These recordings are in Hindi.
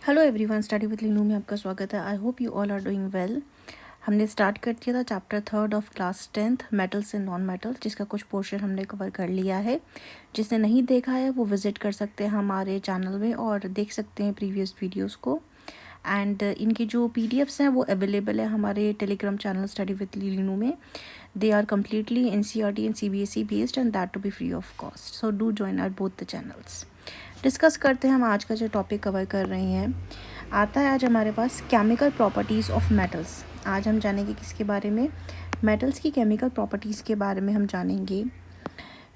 Hello everyone, study with Leenu में आपका स्वागत है। I hope you all are doing well. हमने स्टार्ट कर दिया था chapter 3 of class 10th metals and non metals, जिसका कुछ पोर्शन हमने कवर कर लिया है। जिसने नहीं देखा है वो विज़िट कर सकते हैं हमारे चैनल में और देख सकते हैं प्रीवियस वीडियोस को। एंड इनकी जो PDFs हैं वो अवेलेबल है हमारे Telegram channel study with Leenu में। They are completely NCERT and CBSE based and that to be free of cost, so do join our both the channels. Discuss करते हैं हम आज का जो टॉपिक कवर कर रहे हैं। आता है आज हमारे पास केमिकल प्रॉपर्टीज़ ऑफ मेटल्स। आज हम जानेंगे किसके बारे में? मेटल्स की केमिकल प्रॉपर्टीज़ के बारे में हम जानेंगे।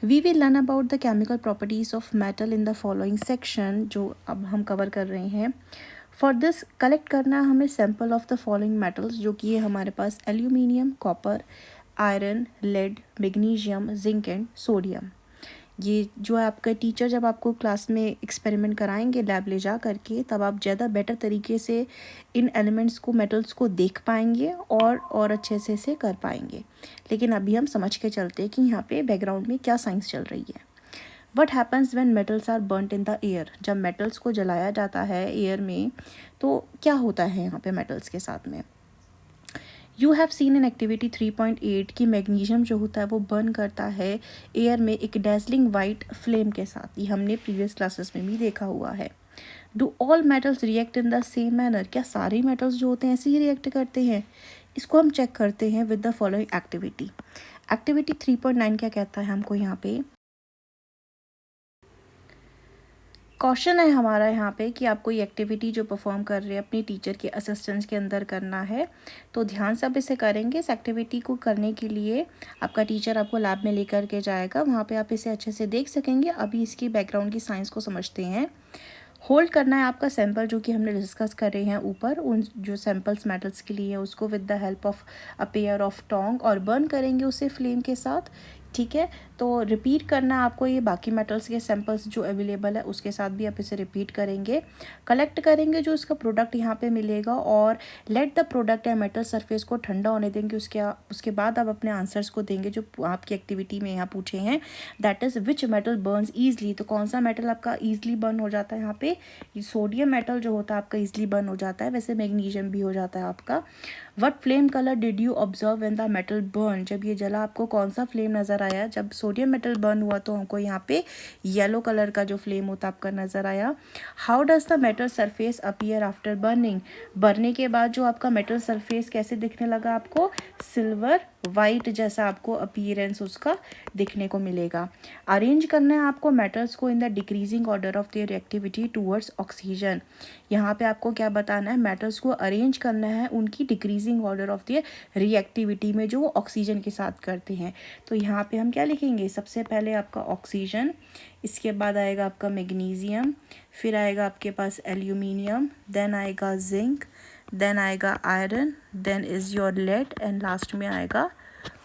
We will learn about the chemical properties of metal in the following section, जो अब हम कवर कर रहे हैं। फॉर दिस कलेक्ट करना है हमें sample of the following metals, जो कि है हमारे पास aluminium, copper, iron, lead, magnesium, zinc and sodium. ये जो है आपका टीचर जब आपको क्लास में एक्सपेरिमेंट कराएंगे लैब ले जा करके, तब आप ज़्यादा बेटर तरीके से इन एलिमेंट्स को, मेटल्स को देख पाएंगे और अच्छे से कर पाएंगे। लेकिन अभी हम समझ के चलते हैं कि यहाँ पे बैकग्राउंड में क्या साइंस चल रही है। What happens when metals are burned in the air. जब मेटल्स को जलाया जाता है एयर में तो क्या होता है यहाँ पे मेटल्स के साथ में? You have seen in activity 3.8 की मैग्नीशियम जो होता है वो बर्न करता है एयर में एक डेजलिंग वाइट फ्लेम के साथ। ये हमने प्रीवियस क्लासेस में भी देखा हुआ है। Do all metals react in the same manner. क्या सारे मेटल्स जो होते हैं ऐसे ही रिएक्ट करते हैं? इसको हम चेक करते हैं with the following activity. Activity 3.9 क्या कहता है हमको यहाँ पे? क्वेश्चन है हमारा यहाँ पे कि आप कोई एक्टिविटी जो परफॉर्म कर रहे हैं अपनी टीचर के असिस्टेंस के अंदर करना है, तो ध्यान से आप इसे करेंगे। इस एक्टिविटी को करने के लिए आपका टीचर आपको लैब में लेकर के जाएगा, वहाँ पे आप इसे अच्छे से देख सकेंगे। अभी इसकी बैकग्राउंड की साइंस को समझते हैं। होल्ड करना है आपका सैंपल, जो कि हमने डिस्कस कर रहे हैं ऊपर, उन जो सैंपल्स मेटल्स के लिए उसको with the help of a pair of tong, और बर्न करेंगे उसे फ्लेम के साथ। ठीक है, तो रिपीट करना है आपको ये बाकी मेटल्स के सैंपल्स जो अवेलेबल है उसके साथ भी आप इसे रिपीट करेंगे। कलेक्ट करेंगे जो इसका प्रोडक्ट यहाँ पे मिलेगा, और लेट द प्रोडक्ट या मेटल सरफेस को ठंडा होने देंगे। उसके बाद आप अपने आंसर्स को देंगे जो आपकी एक्टिविटी में यहाँ पूछे हैं। That is which metal Burns easily. तो कौन सा मेटल आपका ईजली बर्न हो जाता है यहाँ पे? सोडियम मेटल जो होता है आपका ईजली बर्न हो जाता है, वैसे मैग्नीशियम भी हो जाता है आपका। What flame colour did you observe when the metal burn. जब ये जला आपको कौन सा फ्लेम नज़र आया? जब सोडियम मेटल बर्न हुआ तो हमको यहाँ पे येलो कलर का जो फ्लेम होता आपका नज़र आया। How does the metal surface appear after burning. Burning के बाद जो आपका मेटल सरफेस कैसे दिखने लगा आपको? सिल्वर वाइट जैसा आपको अपीयरेंस उसका दिखने को मिलेगा। अरेंज करना है आपको मेटल्स को in the decreasing order of their reactivity towards oxygen. यहाँ पे आपको क्या बताना है? मेटल्स को अरेंज करना है उनकी decreasing order of their reactivity में, जो वो ऑक्सीजन के साथ करते हैं। तो यहाँ पे हम क्या लिखेंगे? सबसे पहले आपका ऑक्सीजन, इसके बाद आएगा आपका मैग्नीशियम, फिर आएगा आपके पास एल्यूमिनियम, देन आएगा जिंक, देन आएगा iron, then is your lead, and last में आएगा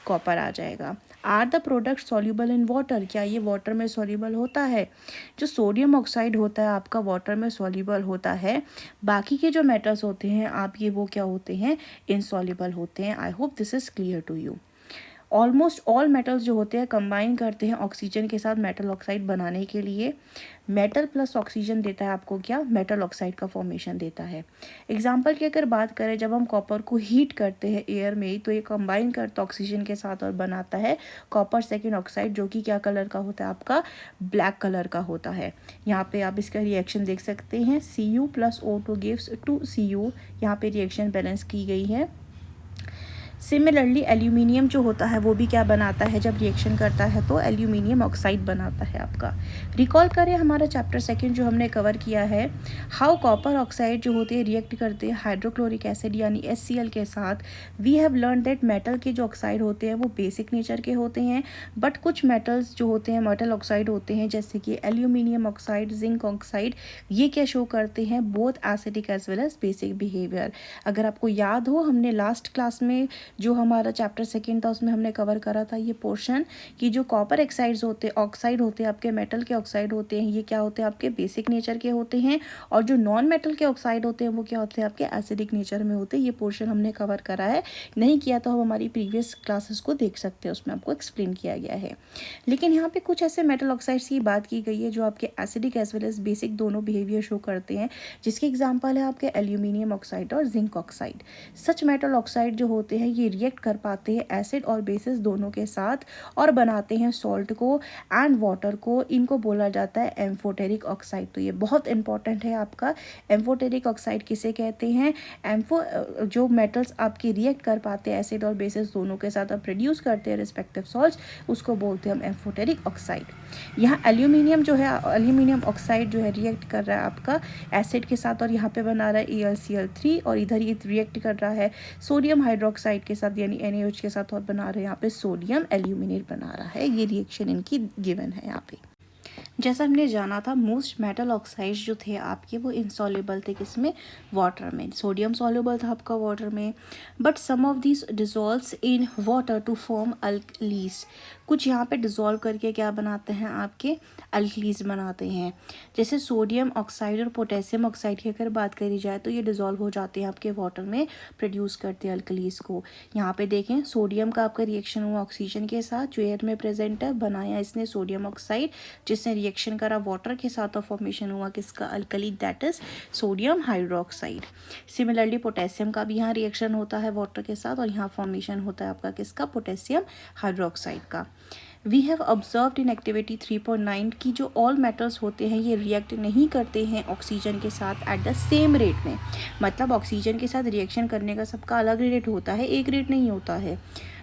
कॉपर आ जाएगा। Are the product soluble in water. क्या ये वाटर में सॉल्यूबल होता है? जो सोडियम ऑक्साइड होता है आपका वाटर में सॉल्यूबल होता है। बाकी के जो मेटल्स होते हैं आप ये वो क्या होते हैं? इनसॉल्यूबल होते हैं। I hope this is clear to you. Almost all metals जो होते हैं कंबाइन करते हैं ऑक्सीजन के साथ मेटल ऑक्साइड बनाने के लिए। मेटल प्लस ऑक्सीजन देता है आपको क्या? मेटल ऑक्साइड का फॉर्मेशन देता है। एग्जांपल की अगर बात करें, जब हम कॉपर को हीट करते हैं एयर में तो ये कंबाइन करता है ऑक्सीजन के साथ और बनाता है कॉपर सेकेंड ऑक्साइड, जो कि क्या कलर का होता है आपका? ब्लैक कलर का होता है। यहाँ पे आप इसका रिएक्शन देख सकते हैं, Cu + O2 गिव्स 2Cu। यहाँ पे रिएक्शन बैलेंस की गई है। सिमिलरली एल्यूमिनियम जो होता है वो भी क्या बनाता है? जब रिएक्शन करता है तो एल्यूमिनियम ऑक्साइड बनाता है आपका। रिकॉल करें हमारा चैप्टर 2 जो हमने कवर किया है, हाउ कॉपर ऑक्साइड जो होते हैं रिएक्ट करते हैं हाइड्रोक्लोरिक एसिड यानी HCl के साथ। We have learn that metal के जो ऑक्साइड होते हैं वो बेसिक नेचर के होते हैं, बट कुछ मेटल्स जो होते हैं मेटल ऑक्साइड होते हैं, जैसे कि एल्यूमिनियम ऑक्साइड, जिंक ऑक्साइड, ये क्या शो करते हैं? Both acidic as well as basic behaviour. अगर आपको याद हो, हमने लास्ट क्लास में जो हमारा चैप्टर सेकेंड था उसमें हमने कवर करा था ये पोर्शन कि जो कॉपर ऑक्साइड होते हैं आपके मेटल के ऑक्साइड होते हैं, ये क्या होते हैं आपके बेसिक नेचर के होते हैं, और जो नॉन मेटल के ऑक्साइड होते हैं वो क्या होते हैं आपके एसिडिक नेचर में होते हैं। ये पोर्शन हमने कवर करा है, नहीं किया तो हम हमारी प्रीवियस क्लासेस को देख सकते हैं, उसमें आपको एक्सप्लेन किया गया है। लेकिन यहाँ पे कुछ ऐसे मेटल ऑक्साइड्स की बात की गई है जो आपके acidic as well as basic दोनों बिहेवियर शो करते हैं, जिसके एग्जाम्पल है आपके एल्यूमिनियम ऑक्साइड और zinc oxide. Such metal oxide जो होते हैं ये रिएक्ट कर पाते हैं एसिड और बेसिस दोनों के साथ और बनाते हैं सॉल्ट को एंड वाटर को। इनको बोला जाता है एम्फोटेरिक ऑक्साइड। तो ये बहुत इंपॉर्टेंट है आपका। एम्फोटेरिक ऑक्साइड किसे कहते हैं? जो मेटल्स आपके रिएक्ट कर पाते हैं एसिड और बेसिस दोनों के साथ और प्रोड्यूस करते हैं रिस्पेक्टिव सॉल्ट्स, उसको बोलते हैं हम एम्फोटेरिक ऑक्साइड। यहाँ एल्यूमिनियम जो है, एल्यूमिनियम ऑक्साइड जो है रिएक्ट कर रहा है आपका एसिड के साथ और यहाँ पे बना रहा है AlCl3, और इधर ये रिएक्ट कर रहा है सोडियम हाइड्रोक्साइड के साथ यानी NaOH के साथ और बना रहे हैं यहाँ पे सोडियम एल्यूमिनेट बना रहा है। ये रिएक्शन इनकी गिवन है यहाँ पे। जैसा हमने जाना था मोस्ट मेटल ऑक्साइड्स जो थे आपके वो इनसॉल्युबल थे, किसमें? वाटर में। सोडियम सॉल्युबल था आपका वाटर में, but some of this dissolves in water to form alkalis. कुछ यहाँ पे डिजॉल्व करके क्या बनाते हैं आपके? अल्कलीज बनाते हैं। जैसे सोडियम ऑक्साइड और पोटेशियम ऑक्साइड की अगर बात करी जाए तो ये डिजॉल्व हो जाते हैं आपके वाटर में, प्रोड्यूस करते हैं अल्कलीज को। यहाँ पे देखें सोडियम का आपका रिएक्शन हुआ ऑक्सीजन के साथ जो एयर में प्रेजेंट है, बनाया इसने सोडियम ऑक्साइड, जिसने रिएक्शन करा वाटर के साथ और फॉर्मेशन हुआ किसका? Alkali, that is sodium hydroxide. Similarly potassium का भी यहाँ रिएक्शन होता है वाटर के साथ और यहाँ फॉर्मेशन होता है आपका किसका? पोटेशियम हाइड्रोक्साइड का। We have observed in activity 3.9 की जो ऑल मेटल्स होते हैं ये रिएक्ट नहीं करते हैं ऑक्सीजन के साथ एट द सेम रेट में। मतलब ऑक्सीजन के साथ रिएक्शन करने का सबका अलग रेट होता है, एक रेट नहीं होता है।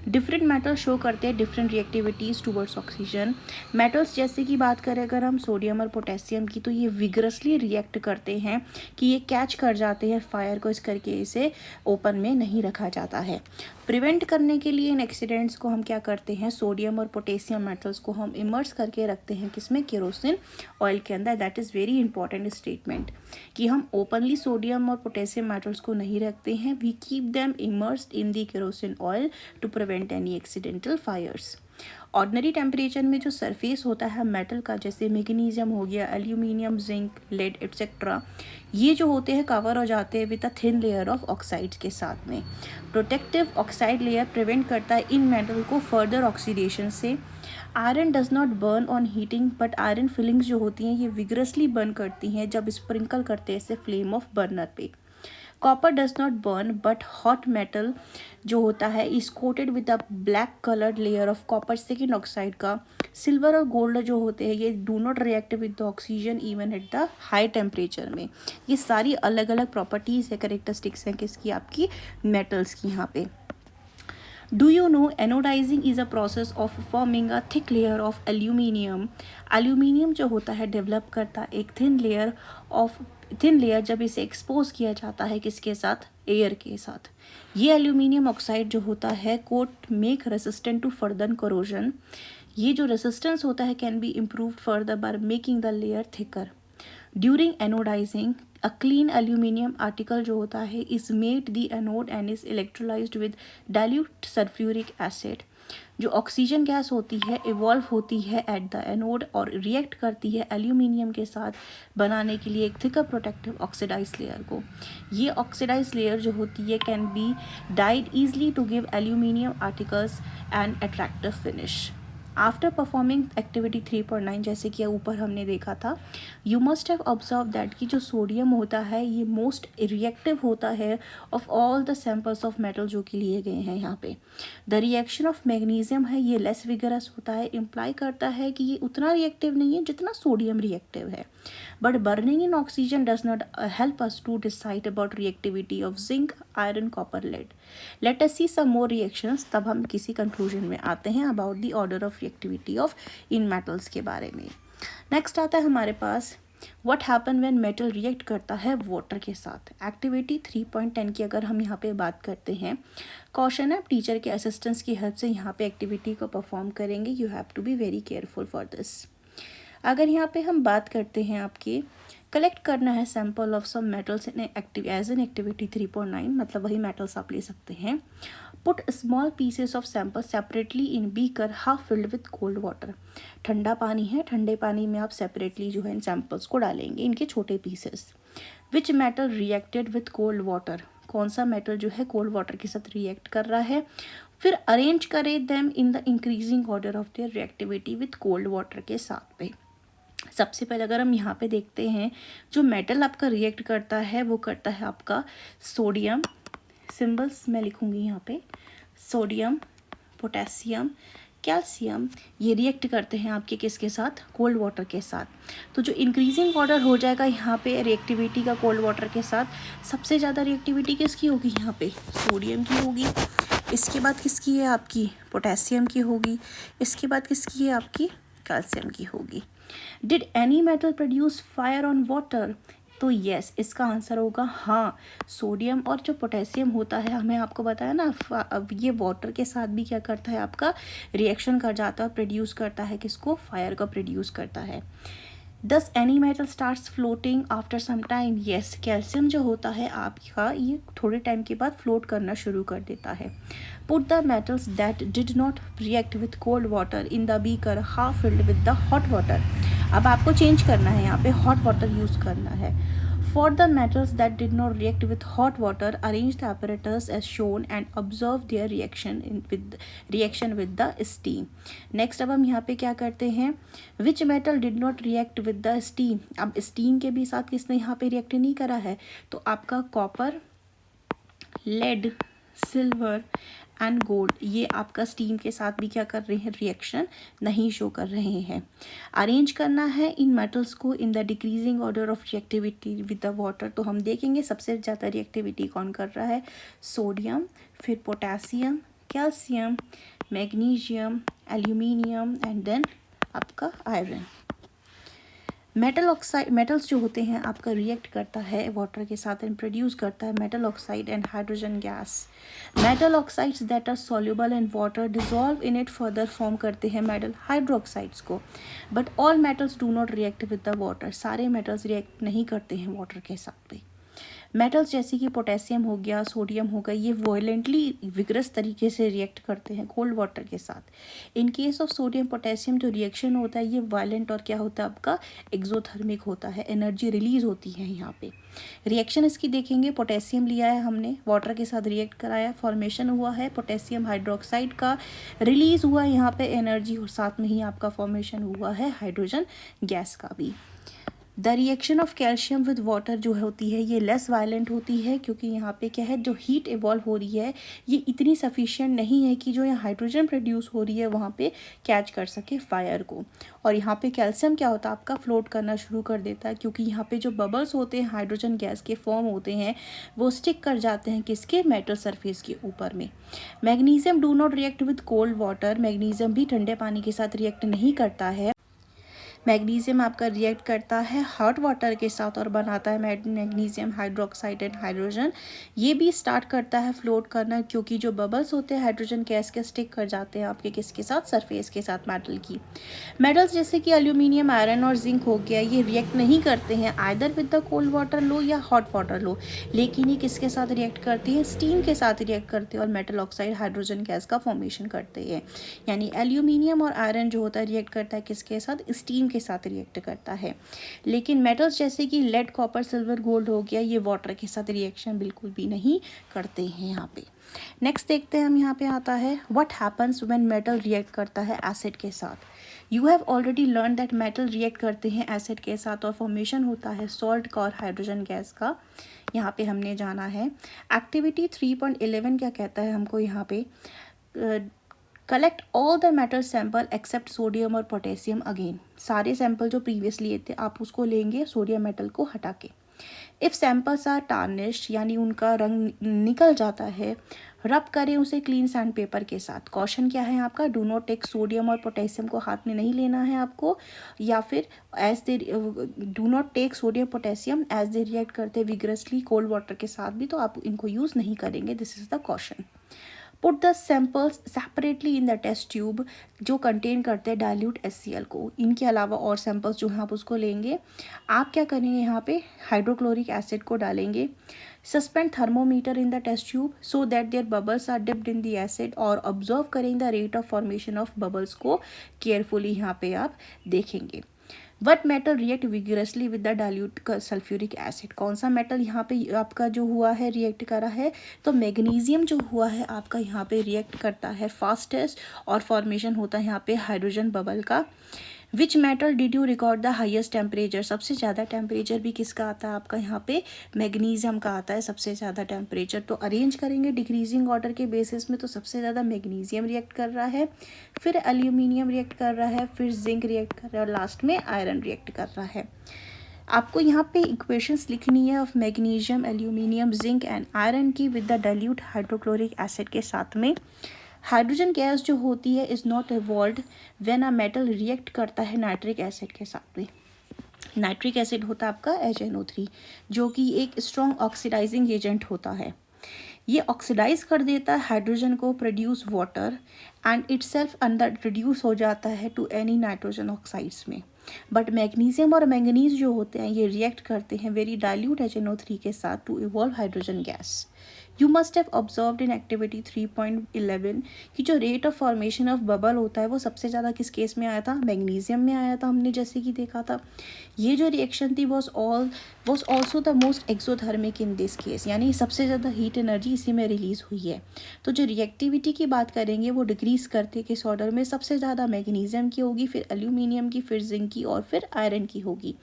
डिफरेंट मेटल शो करते हैं different reactivities towards oxygen. Metals जैसे कि बात करें अगर हम सोडियम और पोटेशियम की, तो ये विगरसली रिएक्ट करते हैं कि ये कैच कर जाते हैं फायर को, इस करके इसे ओपन में नहीं रखा जाता है। प्रिवेंट करने के लिए इन एक्सीडेंट्स को हम क्या करते हैं? सोडियम और पोटेशियम मेटल्स को हम इमर्स करके रखते हैं किसमें? केरोसिन ऑयल के अंदर। That is very important statement कि हम ओपनली सोडियम और पोटेशियम मेटल्स को नहीं रखते हैं। We keep them immersed in the kerosene oil to prevent any accidental fires. Ordinary temperature में जो सरफेस होता है मेटल का, जैसे मैग्नीशियम हो गया, एल्यूमिनियम, जिंक, लेड एट्सेट्रा, ये जो होते हैं कवर हो जाते हैं with a thin layer of oxides के साथ में। प्रोटेक्टिव ऑक्साइड लेयर प्रिवेंट करता है इन मेटल को फर्दर ऑक्सीडेशन से। Iron does not burn on heating, but iron filings जो होती हैं ये विगरसली बर्न करती हैं जब स्प्रिंकल करते हैं इसे फ्लेम ऑफ बर्नर पे। Copper does not burn but hot metal जो होता है is coated with a black coloured layer of copper second oxide का। सिल्वर और गोल्ड जो होते हैं ये do not react with the oxygen even at the high temperature में। ये सारी अलग अलग प्रॉपर्टीज़ है, करेक्टरिस्टिक्स हैं किसकी? आपकी मेटल्स की यहाँ पे। Do you know anodizing is a process of forming a thick layer of aluminium? Aluminium जो होता है डेवलप करता है एक थिन लेयर जब इसे एक्सपोज किया जाता है किसके साथ? एयर के साथ। ये एल्यूमिनियम ऑक्साइड जो होता है coat make resistant to further corrosion. ये जो रेसिस्टेंस होता है can be improved further by making the layer thicker. During anodising a clean aluminium article जो होता है is made the anode and is electrolysed with dilute sulphuric acid. जो ऑक्सीजन गैस होती है इवॉल्व होती है एट द एनोड और रिएक्ट करती है एल्यूमिनियम के साथ बनाने के लिए एक थिकर प्रोटेक्टिव ऑक्सीडाइज लेयर को। ये ऑक्सीडाइज लेयर जो होती है can be dyed easily to give aluminium articles and attractive finish. After performing activity 3.9 जैसे कि ऊपर हमने देखा था, you must have observe that कि जो सोडियम होता है ये मोस्ट रिएक्टिव होता है of all the samples of metal जो कि लिए गए हैं यहाँ पे। द रिएक्शन ऑफ मैग्नीशियम है ये लेस विगरस होता है, इम्प्लाई करता है कि ये उतना रिएक्टिव नहीं है जितना सोडियम रिएक्टिव है। But burning in oxygen does not help us to decide about reactivity of zinc, iron, copper, lead. Let us see some more reactions, तब हम किसी कंक्लूजन में आते हैं about the order of reactivity of इन मेटल्स के बारे में। नेक्स्ट आता है हमारे पास what happen when metal react करता है वाटर के साथ। एक्टिविटी 3.10 की अगर हम यहाँ पे बात करते हैं, कॉशन है, टीचर के असिस्टेंस की हेल्प से यहाँ पे एक्टिविटी को परफॉर्म करेंगे। You have to be very careful for this. अगर यहाँ पे हम बात करते हैं आपकी कलेक्ट करना है sample of some metals in active as an activity 3.9, मतलब वही मेटल्स आप ले सकते हैं। Put small pieces of sample separately in beaker half filled with cold water. ठंडा पानी है, ठंडे पानी में आप सेपरेटली जो है इन सैंपल्स को डालेंगे, इनके छोटे pieces. Which metal reacted with cold water, कौन सा मेटल जो है कोल्ड वाटर के साथ रिएक्ट कर रहा है। फिर अरेंज करें them in the increasing order of their reactivity with cold water के साथ पे। सबसे पहले अगर हम यहाँ पे देखते हैं जो मेटल आपका रिएक्ट करता है वो करता है आपका सोडियम, सिंबल्स मैं लिखूँगी यहाँ पे, सोडियम, पोटेशियम, कैल्शियम, ये रिएक्ट करते हैं आपके किसके साथ, कोल्ड वाटर के साथ। तो जो इंक्रीजिंग ऑर्डर हो जाएगा यहाँ पे रिएक्टिविटी का कोल्ड वाटर के साथ, सबसे ज़्यादा रिएक्टिविटी किसकी होगी यहाँ पे, सोडियम की होगी। इसके बाद किसकी है आपकी, पोटेशियम की होगी। इसके बाद किसकी है आपकी, कैल्शियम की होगी। Did any metal produce fire on water, तो यस, इसका आंसर होगा हाँ। सोडियम और जो पोटेशियम होता है, हमें आपको बताया ना, अब ये वाटर के साथ भी क्या करता है आपका रिएक्शन कर जाता है और प्रोड्यूस करता है किसको, फायर को प्रोड्यूस करता है। Does any metal starts floating after some time, yes, calcium जो होता है आपका ये थोड़े टाइम के बाद फ्लोट करना शुरू कर देता है। Put the metals that did not react with cold water in the beaker half filled with the hot water. अब आपको चेंज करना है, यहाँ पे हॉट वाटर यूज़ करना है। For the metals that did not react with hot water, arrange the apparatus as shown and observe their reaction with the steam. Next अब हम यहाँ पे क्या करते हैं, which metal did not react with the steam। अब steam के भी साथ किसने यहाँ पे रिएक्ट नहीं करा है, तो आपका copper, lead, silver and gold, ये आपका स्टीम के साथ भी क्या कर रहे हैं, रिएक्शन नहीं शो कर रहे हैं। अरेंज करना है इन मेटल्स को in the decreasing order of reactivity with the water. तो हम देखेंगे सबसे ज़्यादा रिएक्टिविटी कौन कर रहा है, सोडियम, फिर potassium, calcium, magnesium, aluminium and then आपका आयरन। मेटल ऑक्साइड, मेटल्स जो होते हैं आपका रिएक्ट करता है वाटर के साथ एंड प्रोड्यूस करता है metal oxide and hydrogen gas. Metal oxides that are soluble in water dissolve in it further form करते हैं मेटल हाइड्रोक्साइड्स को। But all metals do not react with the water, सारे मेटल्स रिएक्ट नहीं करते हैं वाटर के साथ पे। मेटल्स जैसे कि पोटेशियम हो गया, सोडियम हो गया, ये वायलेंटली विग्रस तरीके से रिएक्ट करते हैं कोल्ड वाटर के साथ। In case of sodium potassium जो रिएक्शन होता है ये वायलेंट और क्या होता है आपका एक्सोथर्मिक होता है, एनर्जी रिलीज होती है यहाँ पे। रिएक्शन इसकी देखेंगे, पोटेशियम लिया है हमने, वाटर के साथ रिएक्ट कराया, फॉर्मेशन हुआ है पोटेशियम हाइड्रोक्साइड का, रिलीज हुआ है यहाँ पे एनर्जी और साथ में ही आपका फॉर्मेशन हुआ है हाइड्रोजन गैस का भी। The reaction of calcium with water जो होती है ये लेस वायलेंट होती है, क्योंकि यहाँ पे क्या है, जो हीट इवॉल्व हो रही है ये इतनी सफिशिएंट नहीं है कि जो यहाँ हाइड्रोजन प्रोड्यूस हो रही है वहाँ पे कैच कर सके फायर को। और यहाँ पे कैल्शियम क्या होता है आपका फ्लोट करना शुरू कर देता है, क्योंकि यहाँ पे जो बबल्स होते हैं हाइड्रोजन गैस के फॉर्म होते हैं वो स्टिक कर जाते हैं किसके, मेटल सरफेस के ऊपर में। Magnesium do not react with cold water, magnesium भी ठंडे पानी के साथ रिएक्ट नहीं करता है। मैग्नीशियम आपका रिएक्ट करता है हॉट वाटर के साथ और बनाता है मैग्नीशियम हाइड्रोक्साइड एंड हाइड्रोजन। ये भी स्टार्ट करता है फ्लोट करना, क्योंकि जो बबल्स होते हैं हाइड्रोजन गैस के स्टिक कर जाते हैं आपके किसके साथ, सरफेस के साथ मेटल की। मेटल्स जैसे कि एल्यूमिनियम, आयरन और जिंक हो गया, ये रिएक्ट नहीं करते हैं either with the cold water लो या हॉट वाटर लो, लेकिन ये किसके साथ रिएक्ट करती है, स्टीम के साथ रिएक्ट करते हैं और मेटल ऑक्साइड हाइड्रोजन गैस का फॉर्मेशन करते हैं। यानी एल्यूमिनियम और आयरन जो होता है रिएक्ट करता है किसके साथ, स्टीम के साथ रिएक्ट करता है। लेकिन मेटल्स जैसे कि लेड, कॉपर, सिल्वर, गोल्ड हो गया, ये वाटर के साथ रिएक्शन बिल्कुल भी नहीं करते हैं यहाँ पे। नेक्स्ट देखते हैं हम, यहाँ पे आता है what happens when metal react करता है एसिड के साथ। You have already learn that metal react करते हैं एसिड के साथ और फॉर्मेशन होता है सॉल्ट का और हाइड्रोजन गैस का। यहाँ पे हमने जाना है एक्टिविटी 3.11 क्या कहता है हमको यहाँ पे, collect all the metal sample except sodium और पोटेशियम अगेन। सारे सैंपल जो प्रीवियस लिए थे आप उसको लेंगे सोडियम मेटल को हटा के। इफ़ सैंपल्स आर टार्निश यानी उनका रंग निकल जाता है, रब करें उसे क्लीन सैंड पेपर के साथ। कॉशन क्या है आपका, डू नॉट टेक सोडियम और पोटेशियम को हाथ में नहीं लेना है आपको, या फिर as they do not take sodium potassium as they react करते विग्रसली कोल्ड वाटर के साथ भी, तो आप इनको यूज़ नहीं करेंगे, this is the caution. Put the samples separately in the test tube जो कंटेन करते हैं डाइल्यूट HCl को। इनके अलावा और सैम्पल्स जो हैं आप उसको लेंगे। आप क्या करेंगे, यहाँ पे हाइड्रोक्लोरिक एसिड को डालेंगे। Suspend thermometer in the test tube so that there bubbles are dipped in the acid, और ऑब्जर्व करेंगे the rate of formation of bubbles को केयरफुली यहाँ पे आप देखेंगे। What metal react vigorously with the dilute sulphuric acid, कौन सा मेटल यहाँ पे आपका जो हुआ है रिएक्ट करा है, तो मैग्नीशियम जो हुआ है आपका यहाँ पे रिएक्ट करता है फास्टेस्ट, और फॉर्मेशन होता है यहाँ पे हाइड्रोजन बबल का। Which metal did you record the highest temperature, सबसे ज़्यादा टेम्परेचर भी किसका आता है आपका यहाँ पे मैग्नीशियम का आता है सबसे ज़्यादा टेम्परेचर। तो अरेंज करेंगे डिक्रीजिंग ऑर्डर के बेसिस में, तो सबसे ज़्यादा मैग्नीशियम रिएक्ट कर रहा है, फिर एल्यूमिनियम रिएक्ट कर रहा है, फिर जिंक रिएक्ट कर रहा है, और लास्ट में आयरन रिएक्ट कर रहा है। आपको यहाँ पे इक्वेशंस लिखनी है of magnesium, aluminium, zinc and iron की with the dilute hydrochloric acid के साथ में। हाइड्रोजन गैस जो होती है is not evolved when a metal react करता है नाइट्रिक एसिड के साथ में। नाइट्रिक एसिड होता है आपका HNO3, जो कि एक स्ट्रॉन्ग ऑक्सीडाइजिंग एजेंट होता है। ये ऑक्सीडाइज कर देता है हाइड्रोजन को, प्रोड्यूस वाटर, एंड इटसेल्फ अंदर रिड्यूस हो जाता है टू एनी नाइट्रोजन ऑक्साइड्स में। बट मैग्नीशियम और मैंगनीज जो होते हैं ये रिएक्ट करते हैं वेरी डाइल्यूट HNO3 के साथ to evolve hydrogen gas. You must have observed in activity 3.11 कि जो rate of formation of bubble होता है वो सबसे ज़्यादा किस केस में आया था, मैग्नीशियम में आया था, हमने जैसे कि देखा था। ये जो रिएक्शन थी was also the most exothermic in this case, यानी सबसे ज़्यादा हीट एनर्जी इसी में रिलीज़ हुई है। तो जो रिएक्टिविटी की बात करेंगे वो डिक्रीज़ करते किस ऑर्डर में, सबसे ज़्यादा मैग्नीशियम की होगी, फिर एल्यूमिनियम की, फिर जिंक की, और फिर आयरन की होगी।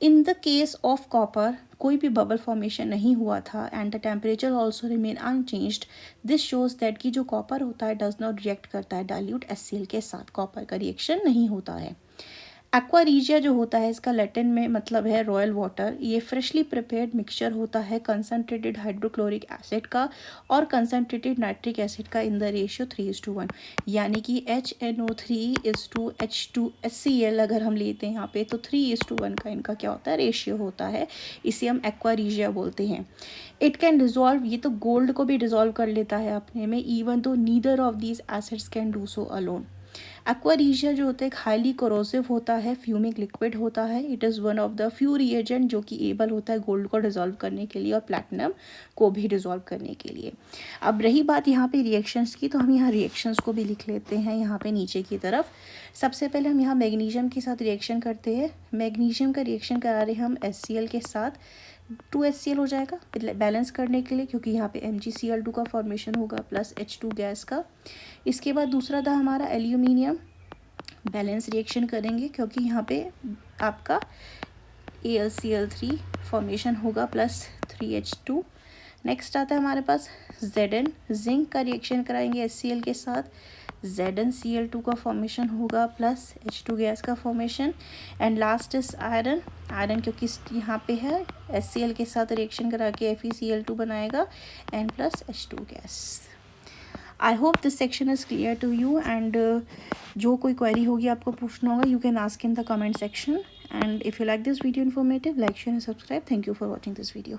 In the case of copper कोई भी बबल फॉर्मेशन नहीं हुआ था, and the temperature also remain unchanged. This shows that कि जो कॉपर होता है डज नॉट रिएक्ट करता है डाइल्यूट HCl के साथ, कॉपर का रिएक्शन नहीं होता है। एक्वा रीजिया जो होता है इसका लैटिन में मतलब है रॉयल वाटर। ये फ्रेशली प्रिपेयर्ड मिक्सचर होता है कंसनट्रेटेड हाइड्रोक्लोरिक एसिड का और कंसनट्रेटेड नाइट्रिक एसिड का इन द रेशियो 3:1, यानी कि HNO3:H2HCl अगर हम लेते हैं यहाँ पे तो 3:1 का इनका क्या होता है रेशियो होता है। इसे हम एक्वा रीजिया बोलते हैं। इट कैन डिजॉल्व, ये तो गोल्ड को भी डिजॉल्व कर लेता है अपने में, इवन तो neither of these acids can do so alone. Aqua regia जो होता है हाईली कोरोसिव होता है, फ्यूमिक लिक्विड होता है। It is one of the few reagent जो कि एबल होता है गोल्ड को डिजॉल्व करने के लिए और प्लैटिनम को भी डिजॉल्व करने के लिए। अब रही बात यहाँ पे रिएक्शंस की, तो हम यहाँ रिएक्शंस को भी लिख लेते हैं यहाँ पे नीचे की तरफ। सबसे पहले हम यहाँ मैग्नीशियम के साथ रिएक्शन करते हैं। मैग्नीशियम का रिएक्शन करा रहे हैं हम HCl के साथ, 2HCl हो जाएगा बैलेंस करने के लिए, क्योंकि यहाँ पे MgCl2 का फॉर्मेशन होगा प्लस H2 गैस का। इसके बाद दूसरा था हमारा एल्यूमिनियम, बैलेंस रिएक्शन करेंगे क्योंकि यहाँ पे आपका AlCl3 फॉर्मेशन होगा प्लस 3H2। नेक्स्ट आता है हमारे पास Zn, जिंक का रिएक्शन कराएंगे HCl के साथ, ZnCl2 का फॉर्मेशन होगा प्लस H2 गैस का formation. And last is iron, iron क्योंकि यहाँ पे है HCl के साथ रिएक्शन करा के FeCl2 बनाएगा and plus H2 gas. I hope this section is clear to you, and जो कोई क्वेरी होगी आपको पूछना होगा you can ask in the comment section. And if you like this video informative, like share and subscribe. Thank you for watching this video.